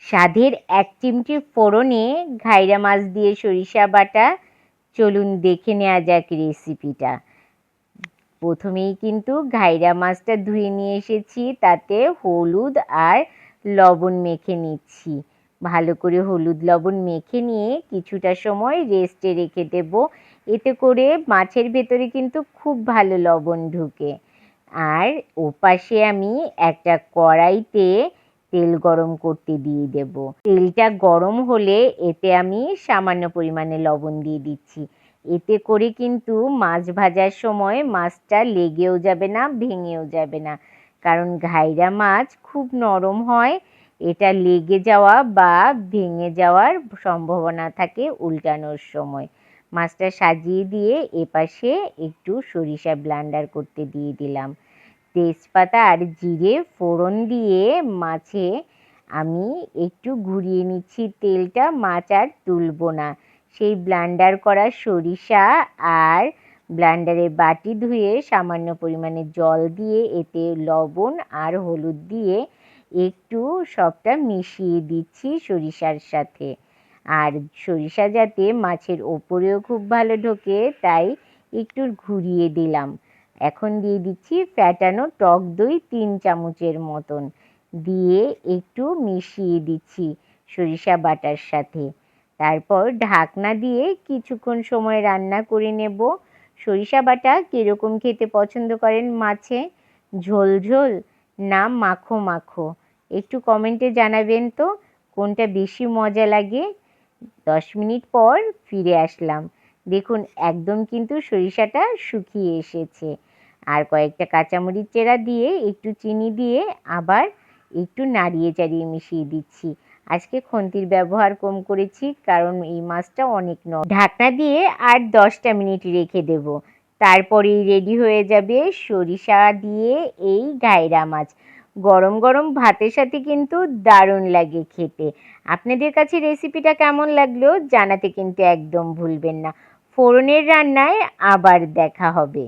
স্বাদের এক চিমটি ফোড়নে ঘাইরা মাছ দিয়ে সরিষা বাটা। চলুন দেখে নেওয়া যাক রেসিপিটা। প্রথমেই কিন্তু ঘাইরা মাছটা ধুয়ে নিয়ে এসেছি, তাতে হলুদ আর লবণ মেখে নিচ্ছি। ভালো করে হলুদ লবণ মেখে নিয়ে কিছুটা সময় রেস্টে রেখে দেব। এতে করে মাছের ভেতরে কিন্তু খুব ভালো লবণ ঢুকে। আর ওপাশে আমি একটা কড়াইতে তেল গরম করতে দিয়ে দেব। তেলটা গরম হলে এতে আমি সামান্য পরিমাণে লবণ দিয়ে দিচ্ছি। এতে করে কিন্তু মাছ ভাজার সময় মাছটা লেগেও যাবে না, ভেঙেও যাবে না। কারণ ঘাইরা মাছ খুব নরম হয়, এটা লেগে যাওয়া বা ভেঙে যাওয়ার সম্ভাবনা থাকে উল্টানোর সময়। মাছটা সাজিয়ে দিয়ে এপাশে একটু সরিষা ব্লেন্ডার করতে দিয়ে দিলাম। তেজপাতা আর জিরে ফোড়ন দিয়ে মাছে আমি একটু ঘুরিয়ে নিচ্ছি তেলটা, মাছ আর তুলবো না। সেই ব্লেন্ডার করা সরিষা আর ব্লেন্ডারে বাটি ধুয়ে সামান্য পরিমাণে জল দিয়ে এতে লবণ আর হলুদ দিয়ে একটু সবটা মিশিয়ে দিচ্ছি সরিষার সাথে। আর সরিষা যাতে মাছের ওপরেও খুব ভালো ঢোকে তাই একটু ঘুরিয়ে দিলাম। এখন দিয়ে দিচ্ছি ফ্যাটানো টক দই 3 চামচের মতন, দিয়ে একটু মিশিয়ে দিচ্ছি সরিষা বাটার সাথে। তারপর ঢাকনা দিয়ে কিছুক্ষণ সময় রান্না করে নেব। সরিষা বাটা কীরকম খেতে পছন্দ করেন মাছে? ঝোল ঝোল না মাখো মাখো? একটু কমেন্টে জানাবেন তো কোনটা বেশি মজা লাগে। 10 মিনিট পর ফিরে আসলাম। দেখুন একদম কিন্তু সরিষাটা শুকিয়ে এসেছে। আর কয়েকটা কাঁচামরিচ চেরা দিয়ে একটু চিনি দিয়ে আবার একটু নাড়িয়ে চাড়িয়ে মিশিয়ে দিচ্ছি। আজকে খুন্তির ব্যবহার কম করেছি কারণ এই মাছটা অনেক নরম। ঢাকনা দিয়ে আর 10টা মিনিট রেখে দেব। তারপরেই রেডি হয়ে যাবে সরিষা দিয়ে এই ঘাইরা মাছ। গরম গরম ভাতের সাথে কিন্তু দারুণ লাগে খেতে। আপনাদের কাছে রেসিপিটা কেমন লাগলো জানাতে কিন্তু একদম ভুলবেন না। ফোড়নের রান্নায় আবার দেখা হবে।